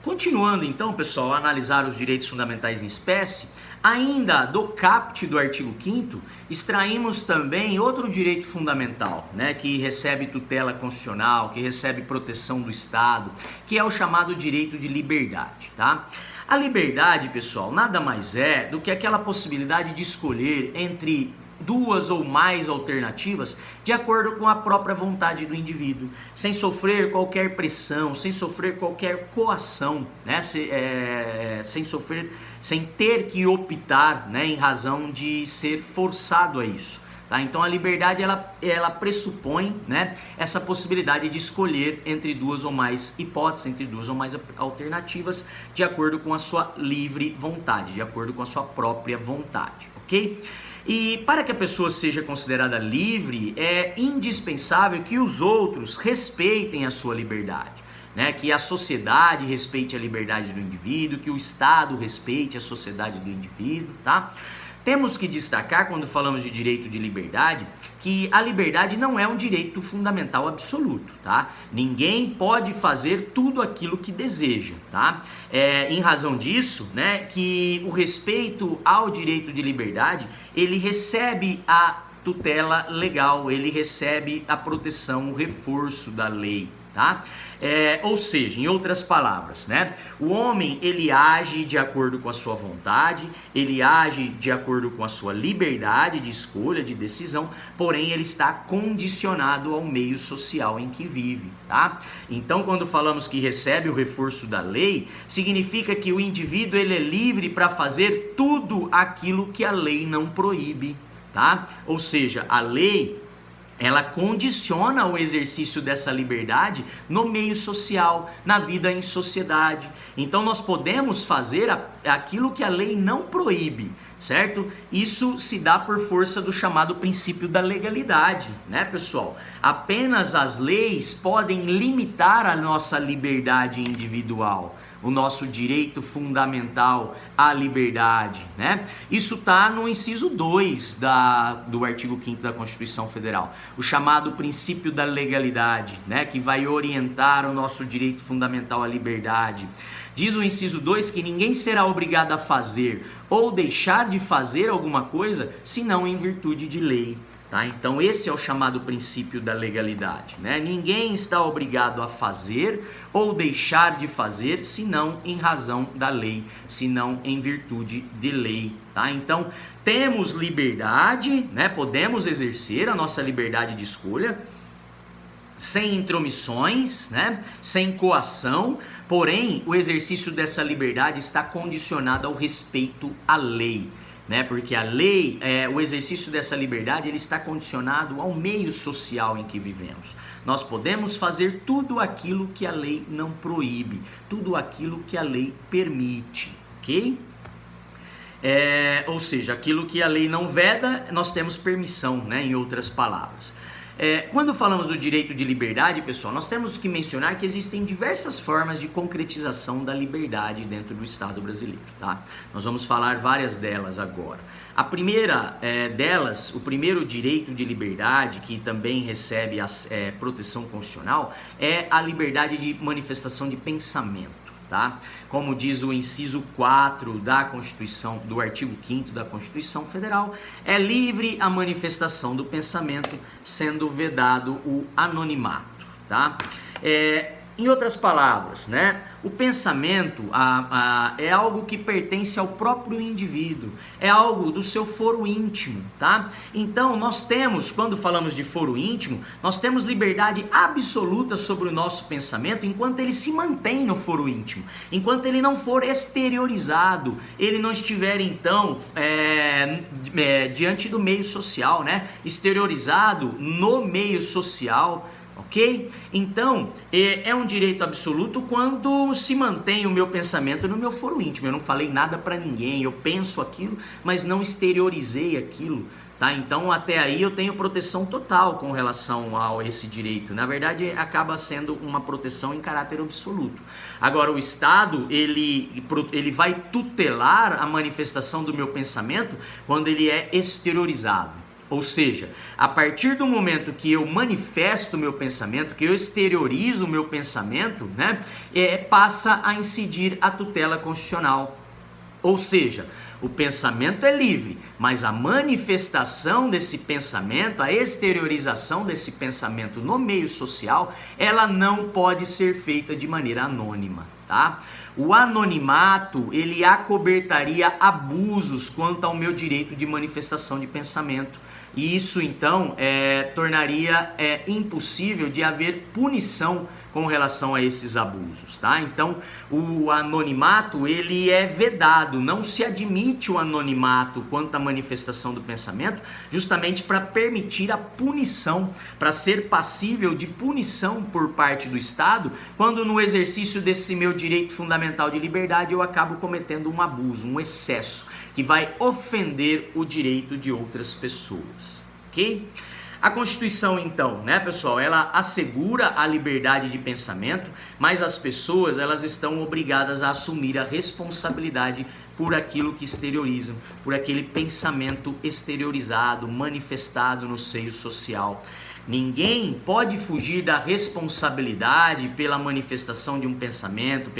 Continuando então, pessoal, a analisar os direitos fundamentais em espécie, ainda do caput do artigo 5º, extraímos também outro direito fundamental, né, que recebe tutela constitucional, que recebe proteção do Estado, que é o chamado direito de liberdade, tá? A liberdade, pessoal, nada mais é do que aquela possibilidade de escolher entre duas ou mais alternativas de acordo com a própria vontade do indivíduo, sem sofrer qualquer pressão, sem sofrer qualquer coação, né? Sem ter que optar, né, em razão de ser forçado a isso. Tá? Então a liberdade ela pressupõe, né, essa possibilidade de escolher entre duas ou mais hipóteses, entre duas ou mais alternativas, de acordo com a sua livre vontade, de acordo com a sua própria vontade, ok? E para que a pessoa seja considerada livre, é indispensável que os outros respeitem a sua liberdade, né? Que a sociedade respeite a liberdade do indivíduo, que o Estado respeite a sociedade do indivíduo, tá? Temos que destacar, quando falamos de direito de liberdade, que a liberdade não é um direito fundamental absoluto, tá? Ninguém pode fazer tudo aquilo que deseja, tá? Em razão disso, né, que o respeito ao direito de liberdade, ele recebe a tutela legal, ele recebe a proteção, o reforço da lei, tá? Ou seja, em outras palavras, né, o homem ele age de acordo com a sua vontade, ele age de acordo com a sua liberdade de escolha, de decisão, porém ele está condicionado ao meio social em que vive, tá? Então, quando falamos que recebe o reforço da lei, significa que o indivíduo ele é livre para fazer tudo aquilo que a lei não proíbe, tá? Ou seja, a lei ela condiciona o exercício dessa liberdade no meio social, na vida em sociedade. Então nós podemos fazer aquilo que a lei não proíbe, certo? Isso se dá por força do chamado princípio da legalidade, né, pessoal? Apenas as leis podem limitar a nossa liberdade individual, o nosso direito fundamental à liberdade, né? Isso está no inciso 2 do artigo 5º da Constituição Federal, o chamado princípio da legalidade, né? Que vai orientar o nosso direito fundamental à liberdade. Diz o inciso 2 que ninguém será obrigado a fazer ou deixar de fazer alguma coisa, senão em virtude de lei. Tá? Então esse é o chamado princípio da legalidade, né? Ninguém está obrigado a fazer ou deixar de fazer, senão em razão da lei, senão em virtude de lei, tá? Então temos liberdade, né? Podemos exercer a nossa liberdade de escolha sem intromissões, né? Sem coação, porém o exercício dessa liberdade está condicionado ao respeito à lei, né? Porque a lei, o exercício dessa liberdade, ele está condicionado ao meio social em que vivemos. Nós podemos fazer tudo aquilo que a lei não proíbe, tudo aquilo que a lei permite, ok? Ou seja, aquilo que a lei não veda, nós temos permissão, né? Em outras palavras. Quando falamos do direito de liberdade, pessoal, nós temos que mencionar que existem diversas formas de concretização da liberdade dentro do Estado brasileiro, tá? Nós vamos falar várias delas agora. A primeira delas, o primeiro direito de liberdade, que também recebe a proteção constitucional, é a liberdade de manifestação de pensamento. Tá? Como diz o inciso 4 da Constituição, do artigo 5º da Constituição Federal, é livre a manifestação do pensamento, sendo vedado o anonimato, tá? Em outras palavras, né, o pensamento é algo que pertence ao próprio indivíduo, é algo do seu foro íntimo, tá? Então nós temos, quando falamos de foro íntimo, nós temos liberdade absoluta sobre o nosso pensamento enquanto ele se mantém no foro íntimo, enquanto ele não for exteriorizado, ele não estiver então diante do meio social, né? Exteriorizado no meio social. Ok? Então, é um direito absoluto quando se mantém o meu pensamento no meu foro íntimo. Eu não falei nada para ninguém, eu penso aquilo, mas não exteriorizei aquilo, tá? Então, até aí eu tenho proteção total com relação a esse direito. Na verdade, acaba sendo uma proteção em caráter absoluto. Agora, o Estado, ele vai tutelar a manifestação do meu pensamento quando ele é exteriorizado. Ou seja, a partir do momento que eu manifesto o meu pensamento, que eu exteriorizo o meu pensamento, né, passa a incidir a tutela constitucional. Ou seja, o pensamento é livre, mas a manifestação desse pensamento, a exteriorização desse pensamento no meio social, ela não pode ser feita de maneira anônima, tá? O anonimato, ele acobertaria abusos quanto ao meu direito de manifestação de pensamento. E isso, então, tornaria impossível de haver punição com relação a esses abusos, tá? Então, o anonimato, ele é vedado, não se admite o anonimato quanto à manifestação do pensamento, justamente para permitir a punição, para ser passível de punição por parte do Estado, quando no exercício desse meu direito fundamental de liberdade eu acabo cometendo um abuso, um excesso, que vai ofender o direito de outras pessoas, ok? A Constituição, então, né, pessoal, ela assegura a liberdade de pensamento, mas as pessoas, elas estão obrigadas a assumir a responsabilidade por aquilo que exteriorizam, por aquele pensamento exteriorizado, manifestado no seio social. Ninguém pode fugir da responsabilidade pela manifestação de um pensamento,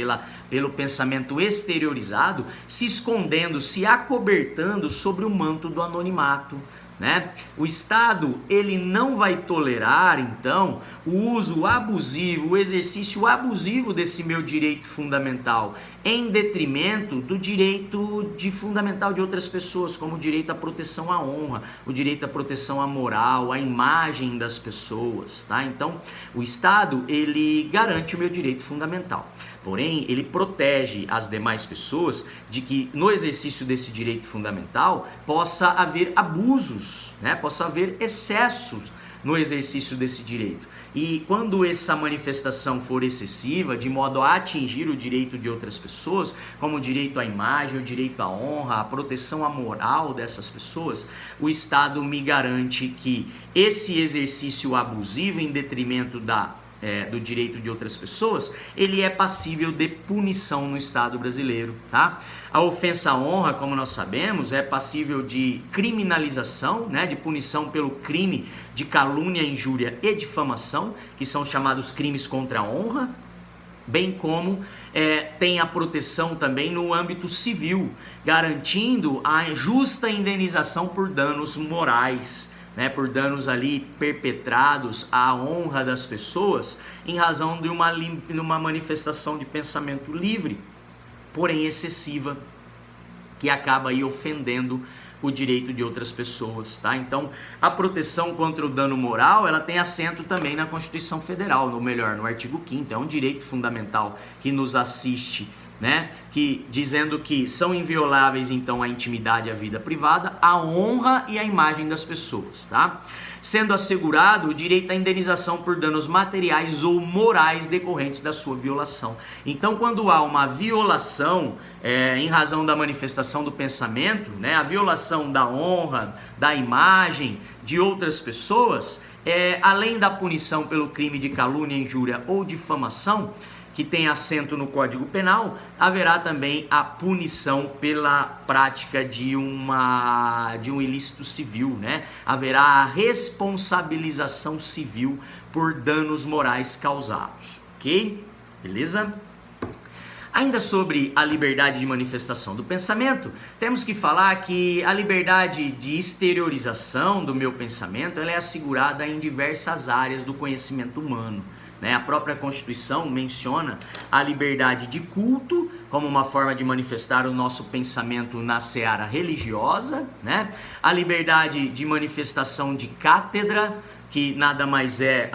pelo pensamento exteriorizado, se escondendo, se acobertando sobre o manto do anonimato, né? O Estado, ele não vai tolerar, então, o uso abusivo, o exercício abusivo desse meu direito fundamental, em detrimento do direito fundamental de outras pessoas, como o direito à proteção à honra, o direito à proteção à moral, à imagem das pessoas, tá? Então, o Estado, ele garante o meu direito fundamental. Porém, ele protege as demais pessoas de que no exercício desse direito fundamental possa haver abusos, né? Possa haver excessos no exercício desse direito. E quando essa manifestação for excessiva, de modo a atingir o direito de outras pessoas, como o direito à imagem, o direito à honra, a proteção à moral dessas pessoas, o Estado me garante que esse exercício abusivo em detrimento do direito de outras pessoas, ele é passível de punição no Estado brasileiro, tá? A ofensa à honra, como nós sabemos, é passível de criminalização, né, de punição pelo crime de calúnia, injúria e difamação, que são chamados crimes contra a honra, bem como tem a proteção também no âmbito civil, garantindo a justa indenização por danos morais, né, por danos ali perpetrados à honra das pessoas em razão de uma manifestação de pensamento livre, porém excessiva, que acaba aí ofendendo o direito de outras pessoas, tá? Então, a proteção contra o dano moral, ela tem assento também na Constituição Federal, ou melhor, no artigo 5º, é um direito fundamental que nos assiste, né? Que dizendo que são invioláveis então a intimidade e a vida privada, a honra e a imagem das pessoas, tá? Sendo assegurado o direito à indenização por danos materiais ou morais decorrentes da sua violação. Então, quando há uma violação em razão da manifestação do pensamento, né, a violação da honra, da imagem de outras pessoas, além da punição pelo crime de calúnia, injúria ou difamação, que tem assento no Código Penal, haverá também a punição pela prática de um ilícito civil, né? Haverá a responsabilização civil por danos morais causados, ok? Beleza? Ainda sobre a liberdade de manifestação do pensamento, temos que falar que a liberdade de exteriorização do meu pensamento, ela é assegurada em diversas áreas do conhecimento humano. A própria Constituição menciona a liberdade de culto como uma forma de manifestar o nosso pensamento na seara religiosa, né? A liberdade de manifestação de cátedra, que nada mais é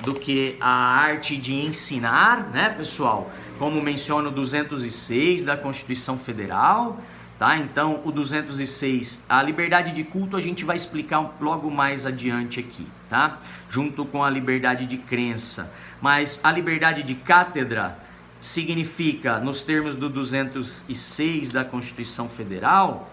do que a arte de ensinar, né, pessoal? Como menciona o 206 da Constituição Federal. Tá? Então, o 206, a liberdade de culto a gente vai explicar logo mais adiante aqui, tá? Junto com a liberdade de crença. Mas a liberdade de cátedra significa, nos termos do 206 da Constituição Federal,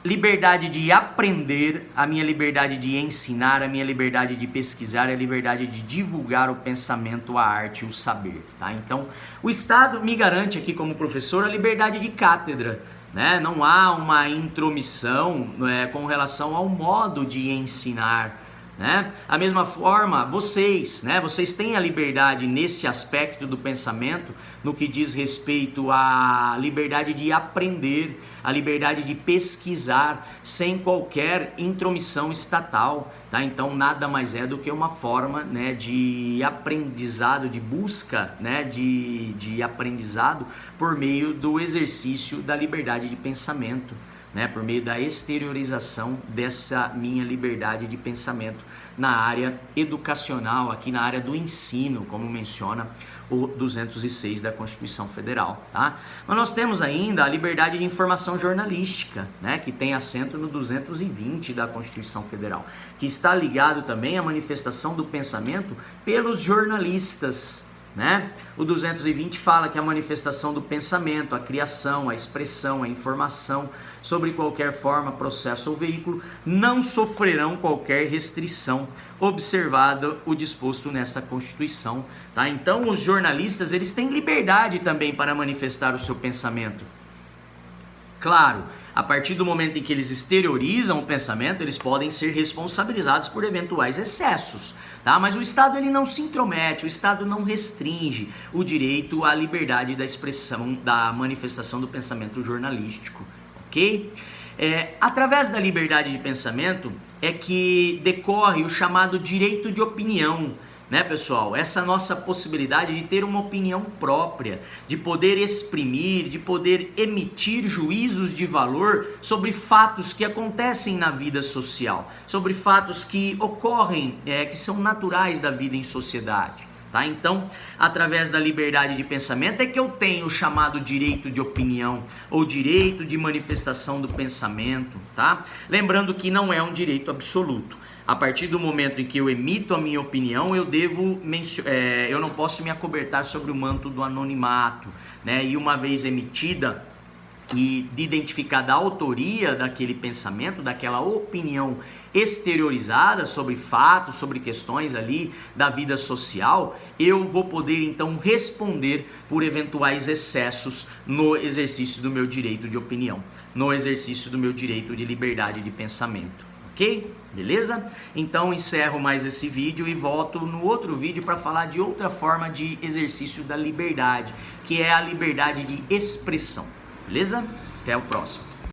liberdade de aprender, a minha liberdade de ensinar, a minha liberdade de pesquisar, a liberdade de divulgar o pensamento, a arte e o saber, tá? Então, o Estado me garante aqui como professor a liberdade de cátedra, né? Não há uma intromissão, com relação ao modo de ensinar, né? A mesma forma, vocês, né? Vocês têm a liberdade nesse aspecto do pensamento, no que diz respeito à liberdade de aprender, a liberdade de pesquisar, sem qualquer intromissão estatal, tá? Então nada mais é do que uma forma, né, de aprendizado, de busca, né, de aprendizado por meio do exercício da liberdade de pensamento, né, por meio da exteriorização dessa minha liberdade de pensamento na área educacional, aqui na área do ensino, como menciona o 206 da Constituição Federal, tá? Mas nós temos ainda a liberdade de informação jornalística, né, que tem assento no 220 da Constituição Federal, que está ligado também à manifestação do pensamento pelos jornalistas, né? O 220 fala que a manifestação do pensamento, a criação, a expressão, a informação sobre qualquer forma, processo ou veículo não sofrerão qualquer restrição, observado o disposto nesta Constituição, tá? Então os jornalistas, eles têm liberdade também para manifestar o seu pensamento. Claro, a partir do momento em que eles exteriorizam o pensamento, eles podem ser responsabilizados por eventuais excessos, tá? Mas o Estado, ele não se intromete, o Estado não restringe o direito à liberdade da expressão, da manifestação do pensamento jornalístico, ok? Através da liberdade de pensamento é que decorre o chamado direito de opinião, né, pessoal? Essa nossa possibilidade de ter uma opinião própria, de poder exprimir, de poder emitir juízos de valor sobre fatos que acontecem na vida social, sobre fatos que ocorrem, que são naturais da vida em sociedade, tá? Então, através da liberdade de pensamento é que eu tenho o chamado direito de opinião ou direito de manifestação do pensamento, tá? Lembrando que não é um direito absoluto. A partir do momento em que eu emito a minha opinião, eu não posso me acobertar sobre o manto do anonimato, né? E uma vez emitida e identificada a autoria daquele pensamento, daquela opinião exteriorizada sobre fatos, sobre questões ali da vida social, eu vou poder então responder por eventuais excessos no exercício do meu direito de opinião, no exercício do meu direito de liberdade de pensamento. Ok? Beleza? Então encerro mais esse vídeo e volto no outro vídeo para falar de outra forma de exercício da liberdade, que é a liberdade de expressão. Beleza? Até o próximo.